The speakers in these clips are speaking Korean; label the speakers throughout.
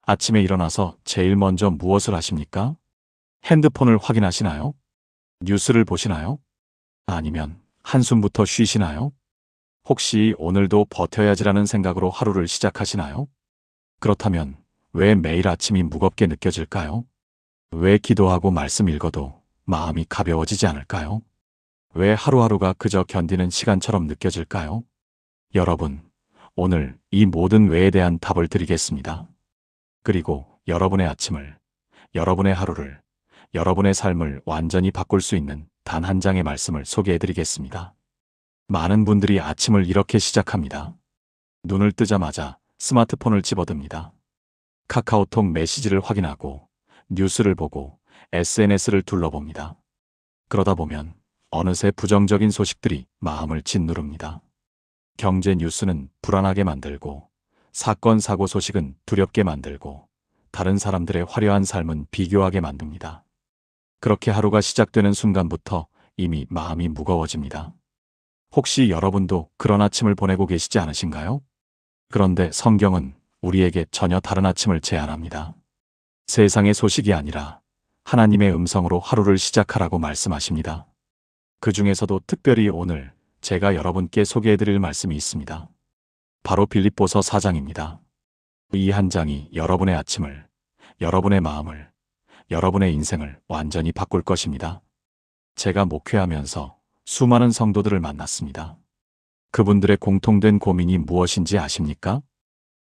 Speaker 1: 아침에 일어나서 제일 먼저 무엇을 하십니까? 핸드폰을 확인하시나요? 뉴스를 보시나요? 아니면 한숨부터 쉬시나요? 혹시 오늘도 버텨야지라는 생각으로 하루를 시작하시나요? 그렇다면 왜 매일 아침이 무겁게 느껴질까요? 왜 기도하고 말씀 읽어도 마음이 가벼워지지 않을까요? 왜 하루하루가 그저 견디는 시간처럼 느껴질까요? 여러분, 오늘 이 모든 왜에 대한 답을 드리겠습니다. 그리고 여러분의 아침을, 여러분의 하루를, 여러분의 삶을 완전히 바꿀 수 있는 단 한 장의 말씀을 소개해 드리겠습니다. 많은 분들이 아침을 이렇게 시작합니다. 눈을 뜨자마자 스마트폰을 집어듭니다. 카카오톡 메시지를 확인하고 뉴스를 보고 SNS를 둘러봅니다. 그러다 보면 어느새 부정적인 소식들이 마음을 짓누릅니다. 경제 뉴스는 불안하게 만들고 사건 사고 소식은 두렵게 만들고 다른 사람들의 화려한 삶은 비교하게 만듭니다. 그렇게 하루가 시작되는 순간부터 이미 마음이 무거워집니다. 혹시 여러분도 그런 아침을 보내고 계시지 않으신가요? 그런데 성경은 우리에게 전혀 다른 아침을 제안합니다. 세상의 소식이 아니라 하나님의 음성으로 하루를 시작하라고 말씀하십니다. 그 중에서도 특별히 오늘 제가 여러분께 소개해드릴 말씀이 있습니다. 바로 빌립보서 4장입니다. 이 한 장이 여러분의 아침을, 여러분의 마음을, 여러분의 인생을 완전히 바꿀 것입니다. 제가 목회하면서 수많은 성도들을 만났습니다. 그분들의 공통된 고민이 무엇인지 아십니까?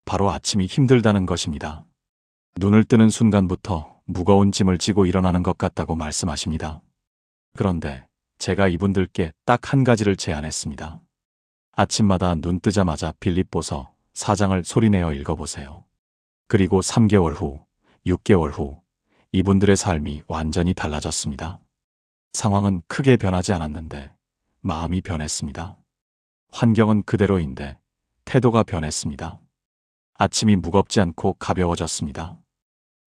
Speaker 1: 바로 아침이 힘들다는 것입니다. 눈을 뜨는 순간부터 무거운 짐을 지고 일어나는 것 같다고 말씀하십니다. 그런데 제가 이분들께 딱 한 가지를 제안했습니다. 아침마다 눈 뜨자마자 빌립보서 4장을 소리내어 읽어보세요. 그리고 3개월 후, 6개월 후 이분들의 삶이 완전히 달라졌습니다. 상황은 크게 변하지 않았는데 마음이 변했습니다. 환경은 그대로인데 태도가 변했습니다. 아침이 무겁지 않고 가벼워졌습니다.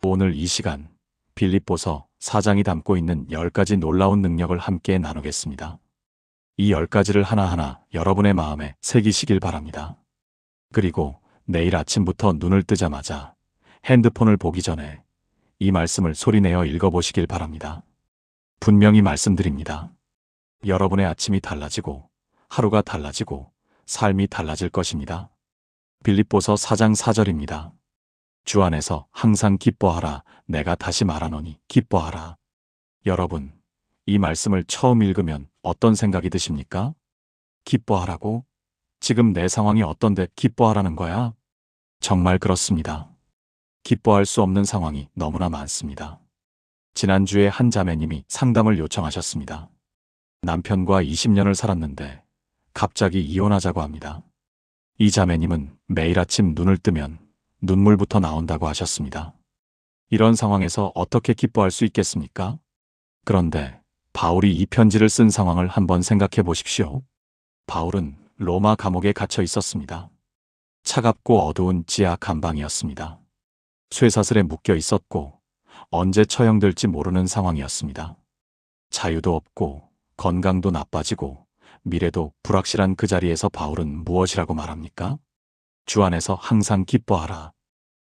Speaker 1: 오늘 이 시간 빌립보서 4장이 담고 있는 10가지 놀라운 능력을 함께 나누겠습니다. 이 10가지를 하나하나 여러분의 마음에 새기시길 바랍니다. 그리고 내일 아침부터 눈을 뜨자마자 핸드폰을 보기 전에 이 말씀을 소리내어 읽어보시길 바랍니다. 분명히 말씀드립니다. 여러분의 아침이 달라지고 하루가 달라지고 삶이 달라질 것입니다. 빌립보서 4장 4절입니다. 주 안에서 항상 기뻐하라. 내가 다시 말하노니 기뻐하라. 여러분, 이 말씀을 처음 읽으면 어떤 생각이 드십니까? 기뻐하라고? 지금 내 상황이 어떤데 기뻐하라는 거야? 정말 그렇습니다. 기뻐할 수 없는 상황이 너무나 많습니다. 지난주에 한 자매님이 상담을 요청하셨습니다. 남편과 20년을 살았는데 갑자기 이혼하자고 합니다. 이 자매님은 매일 아침 눈을 뜨면 눈물부터 나온다고 하셨습니다. 이런 상황에서 어떻게 기뻐할 수 있겠습니까? 그런데 바울이 이 편지를 쓴 상황을 한번 생각해 보십시오. 바울은 로마 감옥에 갇혀 있었습니다. 차갑고 어두운 지하 감방이었습니다. 쇠사슬에 묶여 있었고 언제 처형될지 모르는 상황이었습니다. 자유도 없고 건강도 나빠지고 미래도 불확실한 그 자리에서 바울은 무엇이라고 말합니까? 주 안에서 항상 기뻐하라.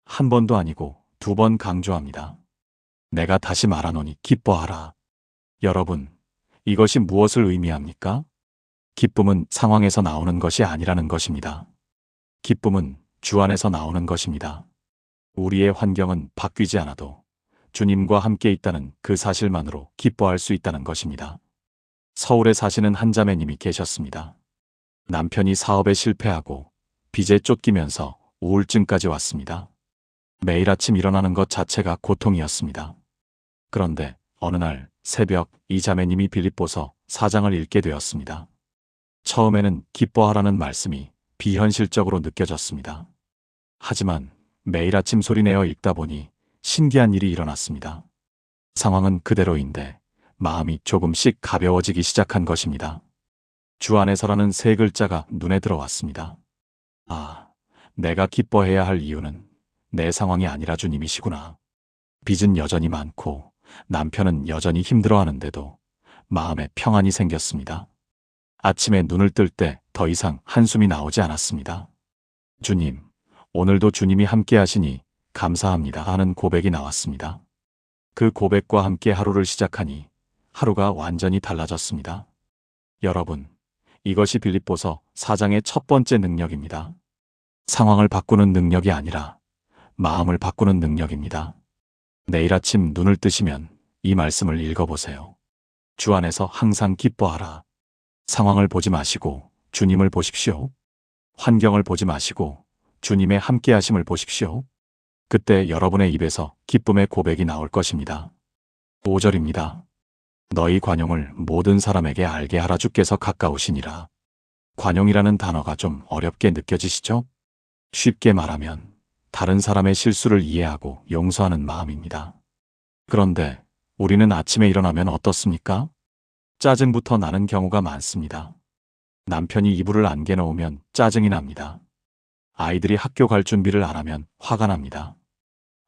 Speaker 1: 한 번도 아니고 2번 강조합니다. 내가 다시 말하노니 기뻐하라. 여러분, 이것이 무엇을 의미합니까? 기쁨은 상황에서 나오는 것이 아니라는 것입니다. 기쁨은 주 안에서 나오는 것입니다. 우리의 환경은 바뀌지 않아도 주님과 함께 있다는 그 사실만으로 기뻐할 수 있다는 것입니다. 서울에 사시는 한 자매님이 계셨습니다. 남편이 사업에 실패하고 빚에 쫓기면서 우울증까지 왔습니다. 매일 아침 일어나는 것 자체가 고통이었습니다. 그런데 어느 날 새벽 이 자매님이 빌립보서 4장을 읽게 되었습니다. 처음에는 기뻐하라는 말씀이 비현실적으로 느껴졌습니다. 하지만 매일 아침 소리내어 읽다 보니 신기한 일이 일어났습니다. 상황은 그대로인데 마음이 조금씩 가벼워지기 시작한 것입니다. 주 안에서라는 세 글자가 눈에 들어왔습니다. 아, 내가 기뻐해야 할 이유는 내 상황이 아니라 주님이시구나. 빚은 여전히 많고 남편은 여전히 힘들어하는데도 마음에 평안이 생겼습니다. 아침에 눈을 뜰 때 더 이상 한숨이 나오지 않았습니다. 주님, 오늘도 주님이 함께 하시니 감사합니다 하는 고백이 나왔습니다. 그 고백과 함께 하루를 시작하니 하루가 완전히 달라졌습니다. 여러분, 이것이 빌립보서 4장의 첫 번째 능력입니다. 상황을 바꾸는 능력이 아니라 마음을 바꾸는 능력입니다. 내일 아침 눈을 뜨시면 이 말씀을 읽어보세요. 주 안에서 항상 기뻐하라. 상황을 보지 마시고 주님을 보십시오. 환경을 보지 마시고 주님의 함께하심을 보십시오. 그때 여러분의 입에서 기쁨의 고백이 나올 것입니다. 5절입니다. 너희 관용을 모든 사람에게 알게 하라. 주께서 가까우시니라. 관용이라는 단어가 좀 어렵게 느껴지시죠? 쉽게 말하면 다른 사람의 실수를 이해하고 용서하는 마음입니다. 그런데 우리는 아침에 일어나면 어떻습니까? 짜증부터 나는 경우가 많습니다. 남편이 이불을 안 개놓으면 짜증이 납니다. 아이들이 학교 갈 준비를 안 하면 화가 납니다.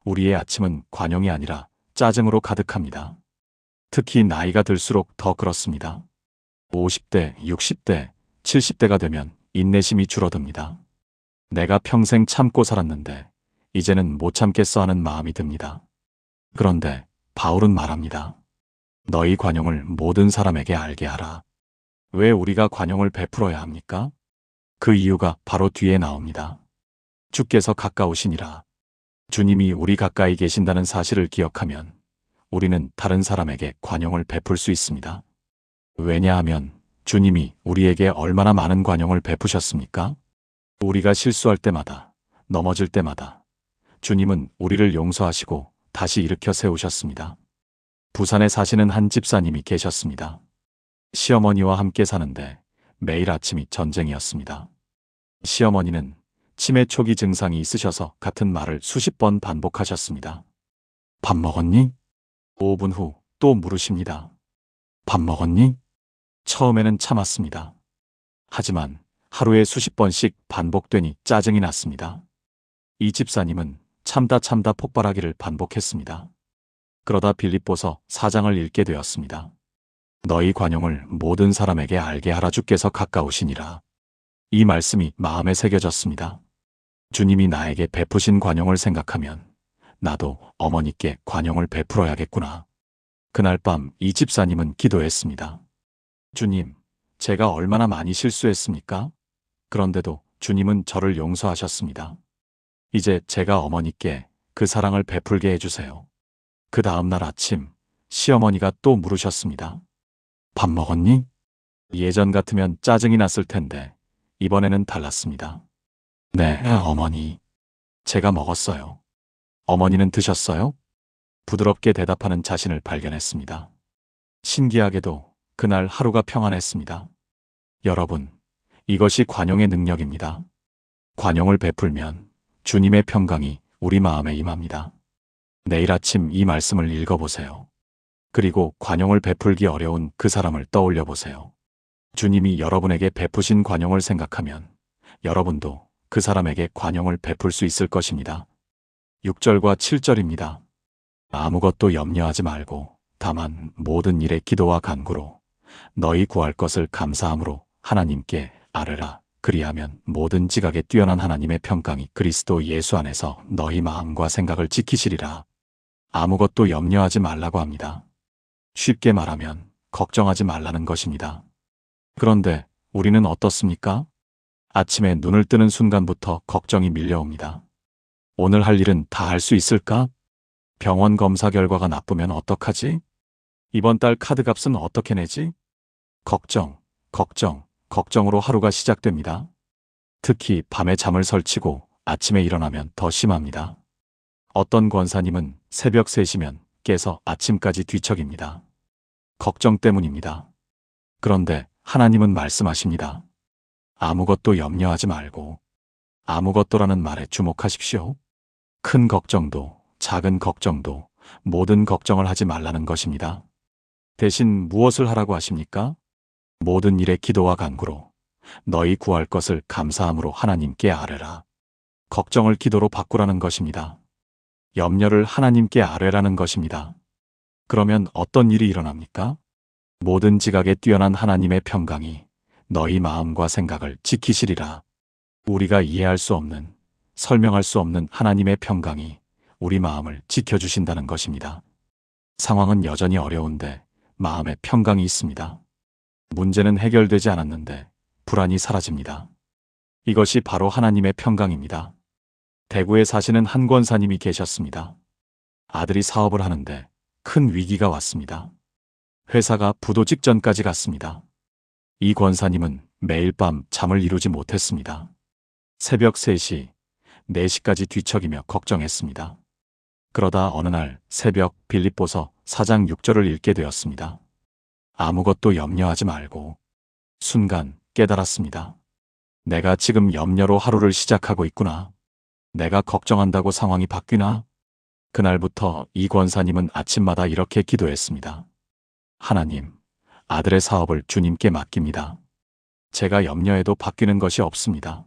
Speaker 1: 우리의 아침은 관용이 아니라 짜증으로 가득합니다. 특히 나이가 들수록 더 그렇습니다. 50대, 60대, 70대가 되면 인내심이 줄어듭니다. 내가 평생 참고 살았는데 이제는 못 참겠어 하는 마음이 듭니다. 그런데 바울은 말합니다. 너희 관용을 모든 사람에게 알게 하라. 왜 우리가 관용을 베풀어야 합니까? 그 이유가 바로 뒤에 나옵니다. 주께서 가까우시니라. 주님이 우리 가까이 계신다는 사실을 기억하면 우리는 다른 사람에게 관용을 베풀 수 있습니다. 왜냐하면 주님이 우리에게 얼마나 많은 관용을 베푸셨습니까? 우리가 실수할 때마다, 넘어질 때마다 주님은 우리를 용서하시고 다시 일으켜 세우셨습니다. 부산에 사시는 한 집사님이 계셨습니다. 시어머니와 함께 사는데 매일 아침이 전쟁이었습니다. 시어머니는 치매 초기 증상이 있으셔서 같은 말을 수십 번 반복하셨습니다. 밥 먹었니? 5분 후 또 물으십니다. 밥 먹었니? 처음에는 참았습니다. 하지만 하루에 수십 번씩 반복되니 짜증이 났습니다. 이 집사님은 참다 폭발하기를 반복했습니다. 그러다 빌립보서 4장을 읽게 되었습니다. 너희 관용을 모든 사람에게 알게 하라. 주께서 가까우시니라. 이 말씀이 마음에 새겨졌습니다. 주님이 나에게 베푸신 관용을 생각하면 나도 어머니께 관용을 베풀어야겠구나. 그날 밤 이 집사님은 기도했습니다. 주님, 제가 얼마나 많이 실수했습니까? 그런데도 주님은 저를 용서하셨습니다. 이제 제가 어머니께 그 사랑을 베풀게 해주세요. 그 다음 날 아침 시어머니가 또 물으셨습니다. 밥 먹었니? 예전 같으면 짜증이 났을 텐데 이번에는 달랐습니다. 네, 어머니. 제가 먹었어요. 어머니는 드셨어요? 부드럽게 대답하는 자신을 발견했습니다. 신기하게도 그날 하루가 평안했습니다. 여러분, 이것이 관용의 능력입니다. 관용을 베풀면 주님의 평강이 우리 마음에 임합니다. 내일 아침 이 말씀을 읽어보세요. 그리고 관용을 베풀기 어려운 그 사람을 떠올려 보세요. 주님이 여러분에게 베푸신 관용을 생각하면 여러분도 그 사람에게 관용을 베풀 수 있을 것입니다. 6절과 7절입니다. 아무것도 염려하지 말고 다만 모든 일에 기도와 간구로 너희 구할 것을 감사함으로 하나님께 아뢰라. 그리하면 모든 지각에 뛰어난 하나님의 평강이 그리스도 예수 안에서 너희 마음과 생각을 지키시리라. 아무것도 염려하지 말라고 합니다. 쉽게 말하면 걱정하지 말라는 것입니다. 그런데 우리는 어떻습니까? 아침에 눈을 뜨는 순간부터 걱정이 밀려옵니다. 오늘 할 일은 다 할 수 있을까? 병원 검사 결과가 나쁘면 어떡하지? 이번 달 카드값은 어떻게 내지? 걱정으로 하루가 시작됩니다. 특히 밤에 잠을 설치고 아침에 일어나면 더 심합니다. 어떤 권사님은 새벽 3시면 깨서 아침까지 뒤척입니다. 걱정 때문입니다. 그런데 하나님은 말씀하십니다. 아무것도 염려하지 말고 아무것도라는 말에 주목하십시오. 큰 걱정도 작은 걱정도 모든 걱정을 하지 말라는 것입니다. 대신 무엇을 하라고 하십니까? 모든 일에 기도와 간구로 너희 구할 것을 감사함으로 하나님께 아뢰라. 걱정을 기도로 바꾸라는 것입니다. 염려를 하나님께 아뢰라는 것입니다. 그러면 어떤 일이 일어납니까? 모든 지각에 뛰어난 하나님의 평강이 너희 마음과 생각을 지키시리라. 우리가 이해할 수 없는, 설명할 수 없는 하나님의 평강이 우리 마음을 지켜주신다는 것입니다. 상황은 여전히 어려운데 마음에 평강이 있습니다. 문제는 해결되지 않았는데 불안이 사라집니다. 이것이 바로 하나님의 평강입니다. 대구에 사시는 한 권사님이 계셨습니다. 아들이 사업을 하는데 큰 위기가 왔습니다. 회사가 부도 직전까지 갔습니다. 이 권사님은 매일 밤 잠을 이루지 못했습니다. 새벽 3시, 4시까지 뒤척이며 걱정했습니다. 그러다 어느 날 새벽 빌립보서 4장 6절을 읽게 되었습니다. 아무것도 염려하지 말고. 순간 깨달았습니다. 내가 지금 염려로 하루를 시작하고 있구나. 내가 걱정한다고 상황이 바뀌나? 그날부터 이 권사님은 아침마다 이렇게 기도했습니다. 하나님, 아들의 사업을 주님께 맡깁니다. 제가 염려해도 바뀌는 것이 없습니다.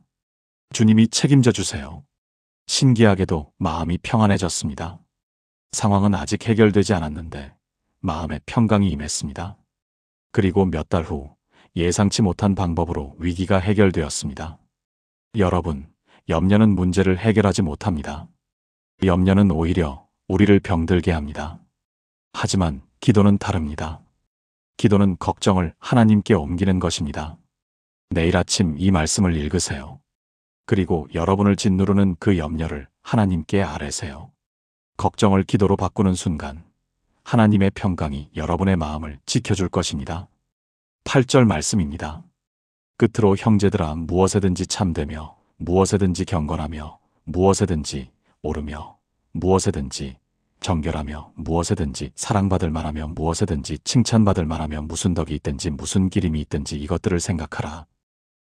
Speaker 1: 주님이 책임져 주세요. 신기하게도 마음이 평안해졌습니다. 상황은 아직 해결되지 않았는데 마음에 평강이 임했습니다. 그리고 몇 달 후 예상치 못한 방법으로 위기가 해결되었습니다. 여러분, 염려는 문제를 해결하지 못합니다. 염려는 오히려 우리를 병들게 합니다. 하지만 기도는 다릅니다. 기도는 걱정을 하나님께 옮기는 것입니다. 내일 아침 이 말씀을 읽으세요. 그리고 여러분을 짓누르는 그 염려를 하나님께 아뢰세요. 걱정을 기도로 바꾸는 순간 하나님의 평강이 여러분의 마음을 지켜줄 것입니다. 8절 말씀입니다. 끝으로 형제들아 무엇에든지 참되며 무엇에든지 경건하며 무엇에든지 오르며 무엇에든지 정결하며 무엇에든지 사랑받을 만하며 무엇에든지 칭찬받을 만하며 무슨 덕이 있든지 무슨 기림이 있든지 이것들을 생각하라.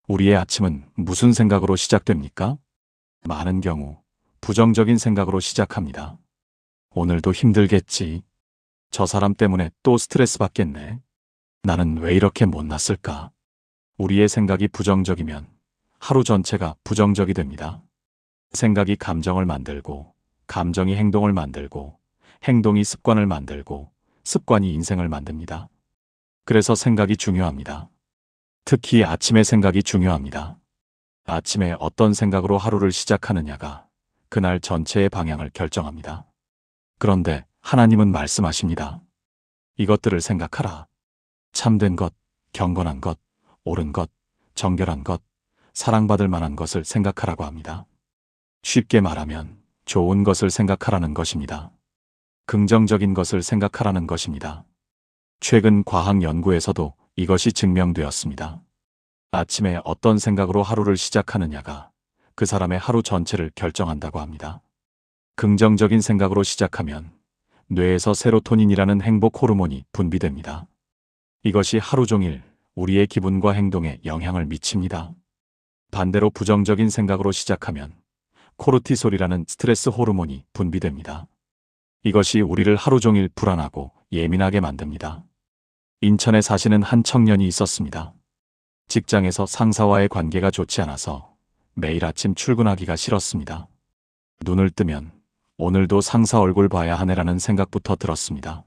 Speaker 1: 우리의 아침은 무슨 생각으로 시작됩니까? 많은 경우 부정적인 생각으로 시작합니다. 오늘도 힘들겠지. 저 사람 때문에 또 스트레스 받겠네. 나는 왜 이렇게 못났을까? 우리의 생각이 부정적이면 하루 전체가 부정적이 됩니다. 생각이 감정을 만들고, 감정이 행동을 만들고, 행동이 습관을 만들고, 습관이 인생을 만듭니다. 그래서 생각이 중요합니다. 특히 아침의 생각이 중요합니다. 아침에 어떤 생각으로 하루를 시작하느냐가 그날 전체의 방향을 결정합니다. 그런데 하나님은 말씀하십니다. 이것들을 생각하라. 참된 것, 경건한 것, 옳은 것, 정결한 것, 사랑받을 만한 것을 생각하라고 합니다. 쉽게 말하면 좋은 것을 생각하라는 것입니다. 긍정적인 것을 생각하라는 것입니다. 최근 과학 연구에서도 이것이 증명되었습니다. 아침에 어떤 생각으로 하루를 시작하느냐가 그 사람의 하루 전체를 결정한다고 합니다. 긍정적인 생각으로 시작하면 뇌에서 세로토닌이라는 행복 호르몬이 분비됩니다. 이것이 하루 종일 우리의 기분과 행동에 영향을 미칩니다. 반대로 부정적인 생각으로 시작하면 코르티솔이라는 스트레스 호르몬이 분비됩니다. 이것이 우리를 하루 종일 불안하고 예민하게 만듭니다. 인천에 사시는 한 청년이 있었습니다. 직장에서 상사와의 관계가 좋지 않아서 매일 아침 출근하기가 싫었습니다. 눈을 뜨면 오늘도 상사 얼굴 봐야 하네라는 생각부터 들었습니다.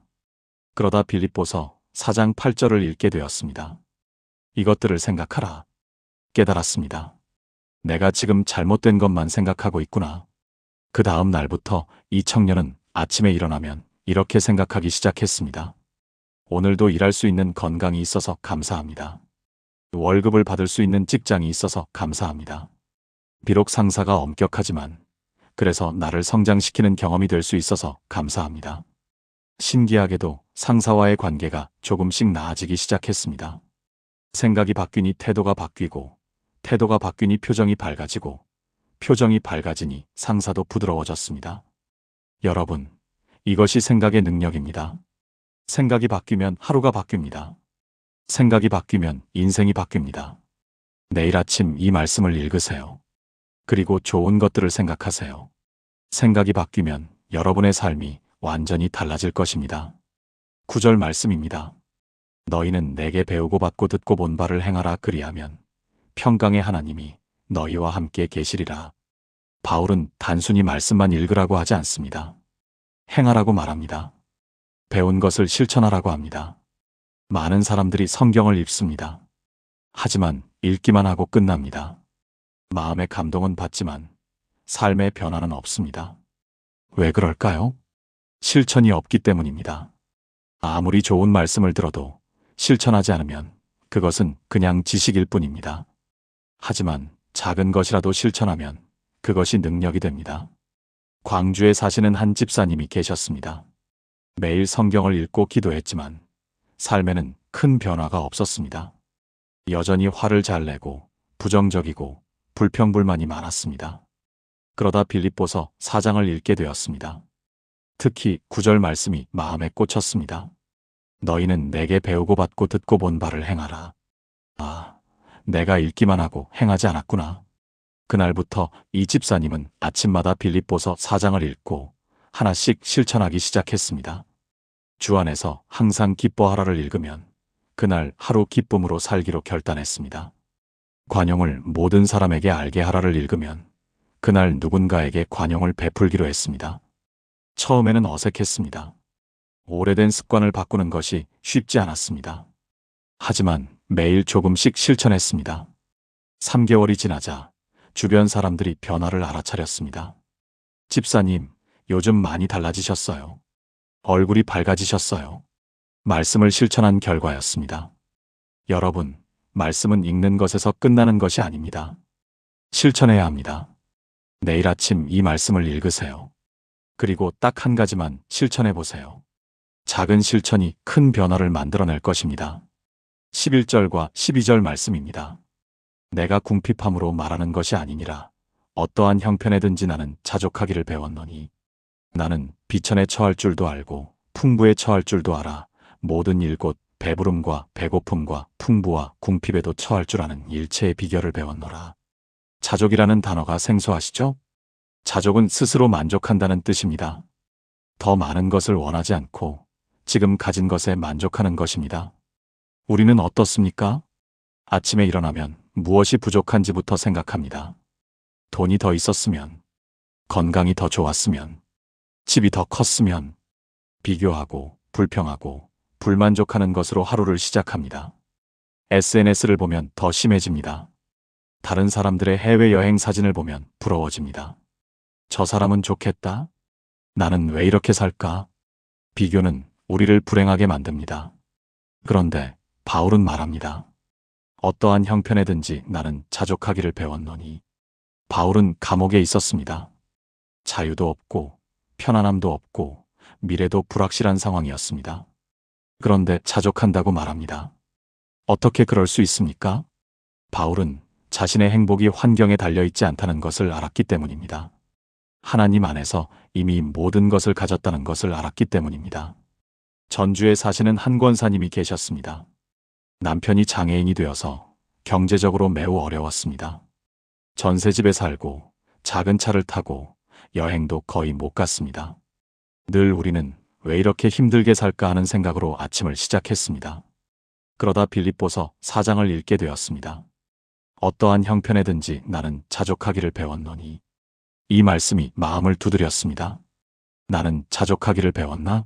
Speaker 1: 그러다 빌립보서 4장 8절을 읽게 되었습니다. 이것들을 생각하라. 깨달았습니다. 내가 지금 잘못된 것만 생각하고 있구나. 그 다음 날부터 이 청년은 아침에 일어나면 이렇게 생각하기 시작했습니다. 오늘도 일할 수 있는 건강이 있어서 감사합니다. 월급을 받을 수 있는 직장이 있어서 감사합니다. 비록 상사가 엄격하지만 그래서 나를 성장시키는 경험이 될 수 있어서 감사합니다. 신기하게도 상사와의 관계가 조금씩 나아지기 시작했습니다. 생각이 바뀌니 태도가 바뀌고, 태도가 바뀌니 표정이 밝아지고, 표정이 밝아지니 상사도 부드러워졌습니다. 여러분, 이것이 생각의 능력입니다. 생각이 바뀌면 하루가 바뀝니다. 생각이 바뀌면 인생이 바뀝니다. 내일 아침 이 말씀을 읽으세요. 그리고 좋은 것들을 생각하세요. 생각이 바뀌면 여러분의 삶이 완전히 달라질 것입니다. 9절 말씀입니다. 너희는 내게 배우고 받고 듣고 본 바를 행하라. 그리하면 평강의 하나님이 너희와 함께 계시리라. 바울은 단순히 말씀만 읽으라고 하지 않습니다. 행하라고 말합니다. 배운 것을 실천하라고 합니다. 많은 사람들이 성경을 읽습니다. 하지만 읽기만 하고 끝납니다. 마음의 감동은 받지만 삶의 변화는 없습니다. 왜 그럴까요? 실천이 없기 때문입니다. 아무리 좋은 말씀을 들어도 실천하지 않으면 그것은 그냥 지식일 뿐입니다. 하지만 작은 것이라도 실천하면 그것이 능력이 됩니다. 광주에 사시는 한 집사님이 계셨습니다. 매일 성경을 읽고 기도했지만 삶에는 큰 변화가 없었습니다. 여전히 화를 잘 내고 부정적이고 불평불만이 많았습니다. 그러다 빌립보서 4장을 읽게 되었습니다. 특히 9절 말씀이 마음에 꽂혔습니다. 너희는 내게 배우고 받고 듣고 본 바를 행하라. 아, 내가 읽기만 하고 행하지 않았구나. 그날부터 이 집사님은 아침마다 빌립보서 4장을 읽고 하나씩 실천하기 시작했습니다. 주 안에서 항상 기뻐하라를 읽으면 그날 하루 기쁨으로 살기로 결단했습니다. 관용을 모든 사람에게 알게 하라를 읽으면 그날 누군가에게 관용을 베풀기로 했습니다. 처음에는 어색했습니다. 오래된 습관을 바꾸는 것이 쉽지 않았습니다. 하지만 매일 조금씩 실천했습니다. 3개월이 지나자 주변 사람들이 변화를 알아차렸습니다. 집사님, 요즘 많이 달라지셨어요. 얼굴이 밝아지셨어요. 말씀을 실천한 결과였습니다. 여러분, 말씀은 읽는 것에서 끝나는 것이 아닙니다. 실천해야 합니다. 내일 아침 이 말씀을 읽으세요. 그리고 딱 한 가지만 실천해 보세요. 작은 실천이 큰 변화를 만들어낼 것입니다. 11절과 12절 말씀입니다. 내가 궁핍함으로 말하는 것이 아니니라. 어떠한 형편에든지 나는 자족하기를 배웠노니. 나는 비천에 처할 줄도 알고 풍부에 처할 줄도 알아. 모든 일곧 배부름과 배고픔과 풍부와 궁핍에도 처할 줄 아는 일체의 비결을 배웠노라. 자족이라는 단어가 생소하시죠? 자족은 스스로 만족한다는 뜻입니다. 더 많은 것을 원하지 않고 지금 가진 것에 만족하는 것입니다. 우리는 어떻습니까? 아침에 일어나면 무엇이 부족한지부터 생각합니다. 돈이 더 있었으면, 건강이 더 좋았으면, 집이 더 컸으면, 비교하고 불평하고 불만족하는 것으로 하루를 시작합니다. SNS를 보면 더 심해집니다. 다른 사람들의 해외여행 사진을 보면 부러워집니다. 저 사람은 좋겠다? 나는 왜 이렇게 살까? 비교는 우리를 불행하게 만듭니다. 그런데 바울은 말합니다. 어떠한 형편에든지 나는 자족하기를 배웠노니. 바울은 감옥에 있었습니다. 자유도 없고 편안함도 없고 미래도 불확실한 상황이었습니다. 그런데 자족한다고 말합니다. 어떻게 그럴 수 있습니까? 바울은 자신의 행복이 환경에 달려있지 않다는 것을 알았기 때문입니다. 하나님 안에서 이미 모든 것을 가졌다는 것을 알았기 때문입니다. 전주에 사시는 한 권사님이 계셨습니다. 남편이 장애인이 되어서 경제적으로 매우 어려웠습니다. 전셋집에 살고 작은 차를 타고 여행도 거의 못 갔습니다. 늘 우리는 왜 이렇게 힘들게 살까 하는 생각으로 아침을 시작했습니다. 그러다 빌립보서 4장을 읽게 되었습니다. 어떠한 형편에든지 나는 자족하기를 배웠노니. 이 말씀이 마음을 두드렸습니다. 나는 자족하기를 배웠나?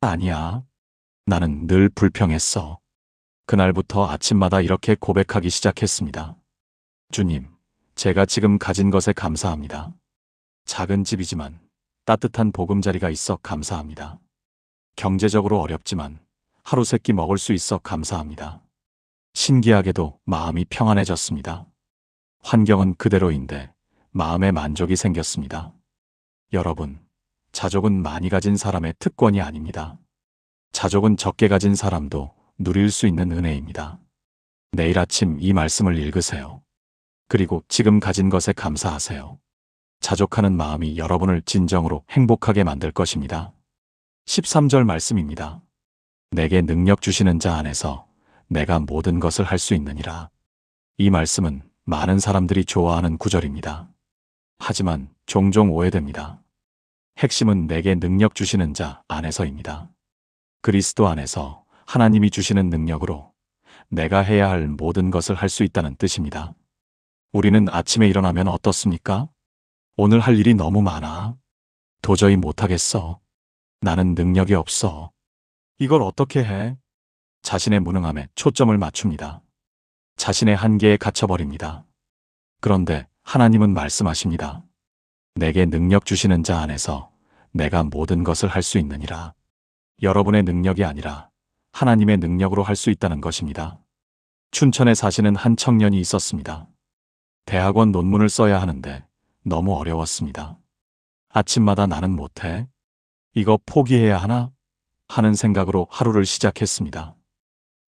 Speaker 1: 아니야. 나는 늘 불평했어. 그날부터 아침마다 이렇게 고백하기 시작했습니다. 주님, 제가 지금 가진 것에 감사합니다. 작은 집이지만 따뜻한 보금자리가 있어 감사합니다. 경제적으로 어렵지만 하루 세끼 먹을 수 있어 감사합니다. 신기하게도 마음이 평안해졌습니다. 환경은 그대로인데 마음의 만족이 생겼습니다. 여러분, 자족은 많이 가진 사람의 특권이 아닙니다. 자족은 적게 가진 사람도 누릴 수 있는 은혜입니다. 내일 아침 이 말씀을 읽으세요. 그리고 지금 가진 것에 감사하세요. 자족하는 마음이 여러분을 진정으로 행복하게 만들 것입니다. 13절 말씀입니다. 내게 능력 주시는 자 안에서 내가 모든 것을 할 수 있느니라. 이 말씀은 많은 사람들이 좋아하는 구절입니다. 하지만 종종 오해됩니다. 핵심은 내게 능력 주시는 자 안에서입니다. 그리스도 안에서 하나님이 주시는 능력으로 내가 해야 할 모든 것을 할 수 있다는 뜻입니다. 우리는 아침에 일어나면 어떻습니까? 오늘 할 일이 너무 많아. 도저히 못하겠어. 나는 능력이 없어. 이걸 어떻게 해? 자신의 무능함에 초점을 맞춥니다. 자신의 한계에 갇혀버립니다. 그런데 하나님은 말씀하십니다. 내게 능력 주시는 자 안에서 내가 모든 것을 할 수 있느니라. 여러분의 능력이 아니라 하나님의 능력으로 할 수 있다는 것입니다. 춘천에 사시는 한 청년이 있었습니다. 대학원 논문을 써야 하는데 너무 어려웠습니다. 아침마다 나는 못해. 이거 포기해야 하나? 하는 생각으로 하루를 시작했습니다.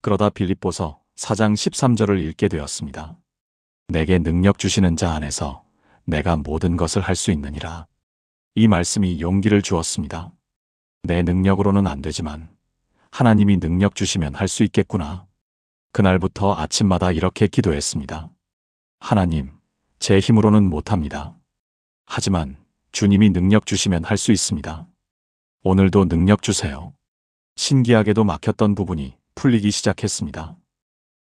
Speaker 1: 그러다 빌립보서 4장 13절을 읽게 되었습니다. 내게 능력 주시는 자 안에서 내가 모든 것을 할 수 있느니라. 이 말씀이 용기를 주었습니다. 내 능력으로는 안 되지만 하나님이 능력 주시면 할 수 있겠구나. 그날부터 아침마다 이렇게 기도했습니다. 하나님, 제 힘으로는 못합니다. 하지만 주님이 능력 주시면 할 수 있습니다. 오늘도 능력 주세요. 신기하게도 막혔던 부분이 풀리기 시작했습니다.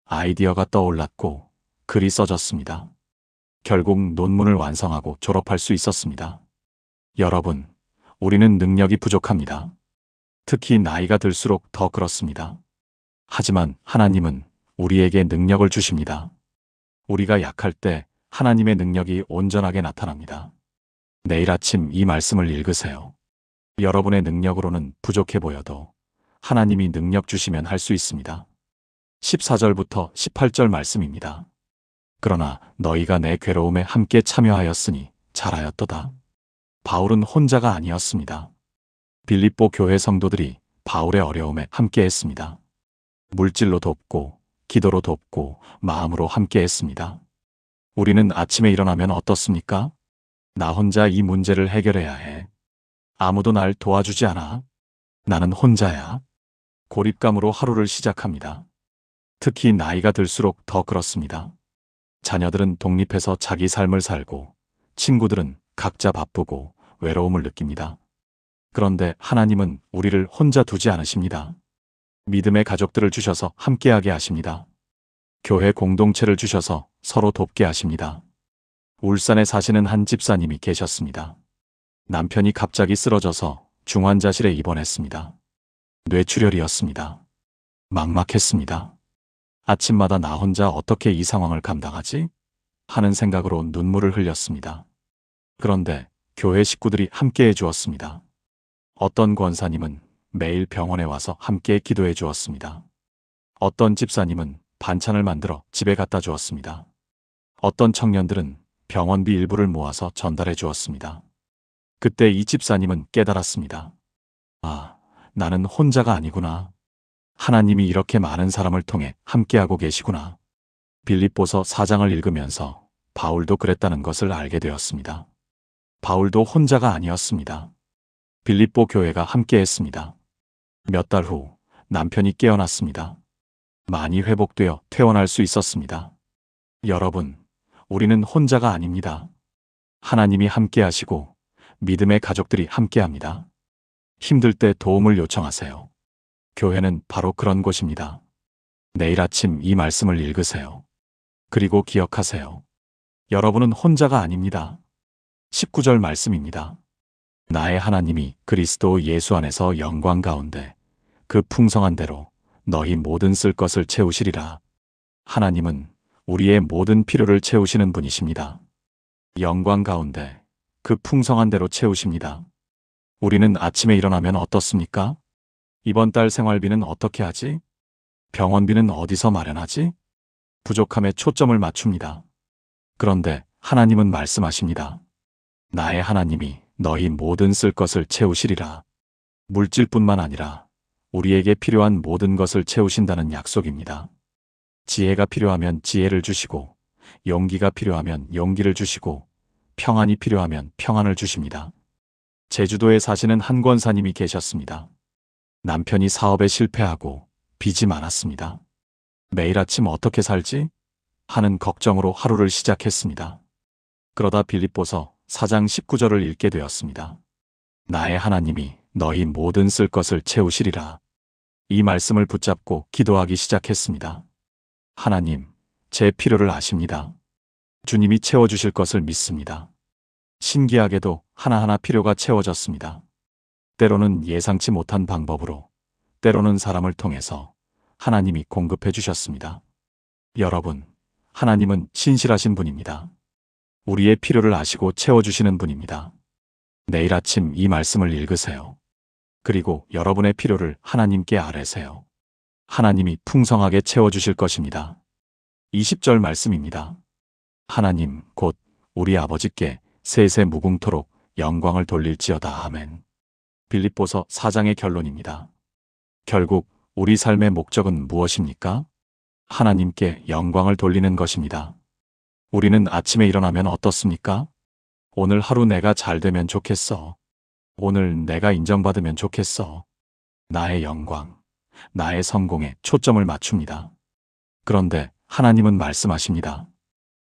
Speaker 1: 아이디어가 떠올랐고 글이 써졌습니다. 결국 논문을 완성하고 졸업할 수 있었습니다. 여러분, 우리는 능력이 부족합니다. 특히 나이가 들수록 더 그렇습니다. 하지만 하나님은 우리에게 능력을 주십니다. 우리가 약할 때 하나님의 능력이 온전하게 나타납니다. 내일 아침 이 말씀을 읽으세요. 여러분의 능력으로는 부족해 보여도 하나님이 능력 주시면 할 수 있습니다. 14절부터 18절 말씀입니다. 그러나 너희가 내 괴로움에 함께 참여하였으니 잘하였도다. 바울은 혼자가 아니었습니다. 빌립보 교회 성도들이 바울의 어려움에 함께 했습니다. 물질로 돕고, 기도로 돕고, 마음으로 함께 했습니다. 우리는 아침에 일어나면 어떻습니까? 나 혼자 이 문제를 해결해야 해. 아무도 날 도와주지 않아. 나는 혼자야. 고립감으로 하루를 시작합니다. 특히 나이가 들수록 더 그렇습니다. 자녀들은 독립해서 자기 삶을 살고, 친구들은 각자 바쁘고 외로움을 느낍니다. 그런데 하나님은 우리를 혼자 두지 않으십니다. 믿음의 가족들을 주셔서 함께하게 하십니다. 교회 공동체를 주셔서 서로 돕게 하십니다. 울산에 사시는 한 집사님이 계셨습니다. 남편이 갑자기 쓰러져서 중환자실에 입원했습니다. 뇌출혈이었습니다. 막막했습니다. 아침마다 나 혼자 어떻게 이 상황을 감당하지? 하는 생각으로 눈물을 흘렸습니다. 그런데 교회 식구들이 함께해 주었습니다. 어떤 권사님은 매일 병원에 와서 함께 기도해 주었습니다. 어떤 집사님은 반찬을 만들어 집에 갖다 주었습니다. 어떤 청년들은 병원비 일부를 모아서 전달해 주었습니다. 그때 이 집사님은 깨달았습니다. 아, 나는 혼자가 아니구나. 하나님이 이렇게 많은 사람을 통해 함께하고 계시구나. 빌립보서 4장을 읽으면서 바울도 그랬다는 것을 알게 되었습니다. 바울도 혼자가 아니었습니다. 빌립보 교회가 함께했습니다. 몇 달 후 남편이 깨어났습니다. 많이 회복되어 퇴원할 수 있었습니다. 여러분, 우리는 혼자가 아닙니다. 하나님이 함께하시고 믿음의 가족들이 함께합니다. 힘들 때 도움을 요청하세요. 교회는 바로 그런 곳입니다. 내일 아침 이 말씀을 읽으세요. 그리고 기억하세요. 여러분은 혼자가 아닙니다. 19절 말씀입니다. 나의 하나님이 그리스도 예수 안에서 영광 가운데 그 풍성한 대로 너희 모든 쓸 것을 채우시리라. 하나님은 우리의 모든 필요를 채우시는 분이십니다. 영광 가운데 그 풍성한 대로 채우십니다. 우리는 아침에 일어나면 어떻습니까? 이번 달 생활비는 어떻게 하지? 병원비는 어디서 마련하지? 부족함에 초점을 맞춥니다. 그런데 하나님은 말씀하십니다. 나의 하나님이 너희 모든 쓸 것을 채우시리라. 물질뿐만 아니라 우리에게 필요한 모든 것을 채우신다는 약속입니다. 지혜가 필요하면 지혜를 주시고, 용기가 필요하면 용기를 주시고, 평안이 필요하면 평안을 주십니다. 제주도에 사시는 한 권사님이 계셨습니다. 남편이 사업에 실패하고 빚이 많았습니다. 매일 아침 어떻게 살지? 하는 걱정으로 하루를 시작했습니다. 그러다 빌립보서 4장 19절을 읽게 되었습니다. 나의 하나님이 너희 모든 쓸 것을 채우시리라. 이 말씀을 붙잡고 기도하기 시작했습니다. 하나님, 제 필요를 아십니다. 주님이 채워주실 것을 믿습니다. 신기하게도 하나하나 필요가 채워졌습니다. 때로는 예상치 못한 방법으로, 때로는 사람을 통해서 하나님이 공급해 주셨습니다. 여러분, 하나님은 신실하신 분입니다. 우리의 필요를 아시고 채워주시는 분입니다. 내일 아침 이 말씀을 읽으세요. 그리고 여러분의 필요를 하나님께 아뢰세요. 하나님이 풍성하게 채워주실 것입니다. 20절 말씀입니다. 하나님 곧 우리 아버지께 세세 무궁토록 영광을 돌릴지어다. 아멘. 빌립보서 4장의 결론입니다. 결국 우리 삶의 목적은 무엇입니까? 하나님께 영광을 돌리는 것입니다. 우리는 아침에 일어나면 어떻습니까? 오늘 하루 내가 잘 되면 좋겠어. 오늘 내가 인정받으면 좋겠어. 나의 영광, 나의 성공에 초점을 맞춥니다. 그런데 하나님은 말씀하십니다.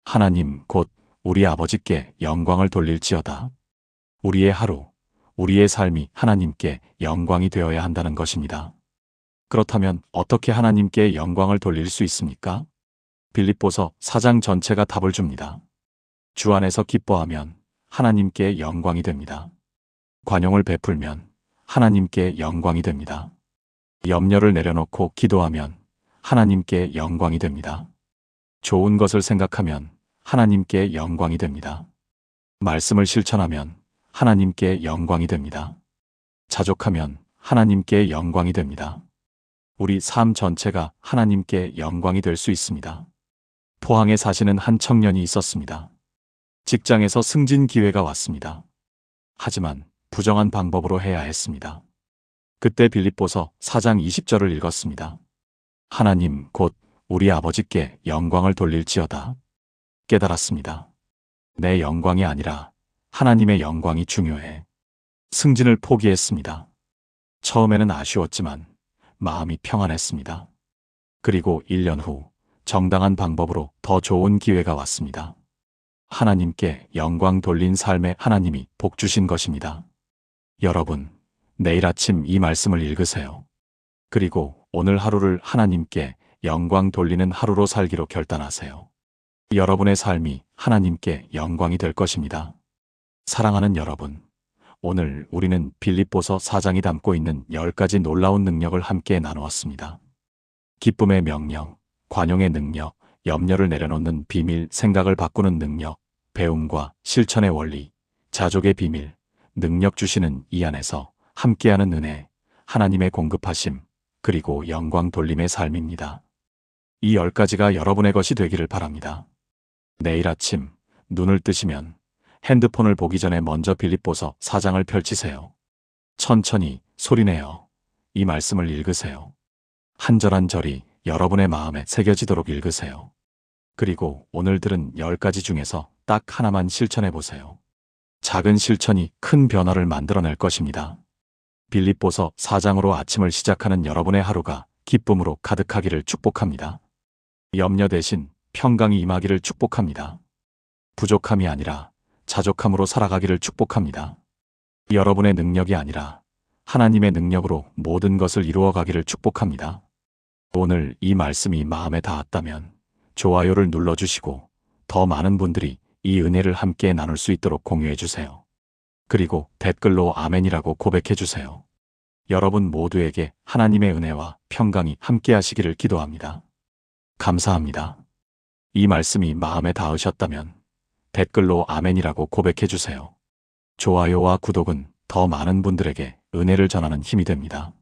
Speaker 1: 하나님 곧 우리 아버지께 영광을 돌릴지어다. 우리의 하루, 우리의 삶이 하나님께 영광이 되어야 한다는 것입니다. 그렇다면 어떻게 하나님께 영광을 돌릴 수 있습니까? 빌립보서 4장 전체가 답을 줍니다. 주 안에서 기뻐하면 하나님께 영광이 됩니다. 관용을 베풀면 하나님께 영광이 됩니다. 염려를 내려놓고 기도하면 하나님께 영광이 됩니다. 좋은 것을 생각하면 하나님께 영광이 됩니다. 말씀을 실천하면 하나님께 영광이 됩니다. 자족하면 하나님께 영광이 됩니다. 우리 삶 전체가 하나님께 영광이 될 수 있습니다. 포항에 사시는 한 청년이 있었습니다. 직장에서 승진 기회가 왔습니다. 하지만 부정한 방법으로 해야 했습니다. 그때 빌립보서 4장 20절을 읽었습니다. 하나님 곧 우리 아버지께 영광을 돌릴지어다. 깨달았습니다. 내 영광이 아니라 하나님의 영광이 중요해. 승진을 포기했습니다. 처음에는 아쉬웠지만 마음이 평안했습니다. 그리고 1년 후 정당한 방법으로 더 좋은 기회가 왔습니다. 하나님께 영광 돌린 삶에 하나님이 복 주신 것입니다. 여러분, 내일 아침 이 말씀을 읽으세요. 그리고 오늘 하루를 하나님께 영광 돌리는 하루로 살기로 결단하세요. 여러분의 삶이 하나님께 영광이 될 것입니다. 사랑하는 여러분, 오늘 우리는 빌립보서 4장이 담고 있는 10가지 놀라운 능력을 함께 나누었습니다. 기쁨의 명령, 관용의 능력, 염려를 내려놓는 비밀, 생각을 바꾸는 능력, 배움과 실천의 원리, 자족의 비밀, 능력 주시는 이 안에서 함께하는 은혜, 하나님의 공급하심, 그리고 영광 돌림의 삶입니다. 이 10가지가 여러분의 것이 되기를 바랍니다. 내일 아침 눈을 뜨시면 핸드폰을 보기 전에 먼저 빌립보서 4장을 펼치세요. 천천히 소리내어 이 말씀을 읽으세요. 한 절 한 절이 여러분의 마음에 새겨지도록 읽으세요. 그리고 오늘 들은 10가지 중에서 딱 하나만 실천해 보세요. 작은 실천이 큰 변화를 만들어낼 것입니다. 빌립보서 4장으로 아침을 시작하는 여러분의 하루가 기쁨으로 가득하기를 축복합니다. 염려 대신 평강이 임하기를 축복합니다. 부족함이 아니라 자족함으로 살아가기를 축복합니다. 여러분의 능력이 아니라 하나님의 능력으로 모든 것을 이루어가기를 축복합니다. 오늘 이 말씀이 마음에 닿았다면 좋아요를 눌러주시고 더 많은 분들이 이 은혜를 함께 나눌 수 있도록 공유해주세요. 그리고 댓글로 아멘이라고 고백해주세요. 여러분 모두에게 하나님의 은혜와 평강이 함께 하시기를 기도합니다. 감사합니다. 이 말씀이 마음에 닿으셨다면 댓글로 아멘이라고 고백해주세요. 좋아요와 구독은 더 많은 분들에게 은혜를 전하는 힘이 됩니다.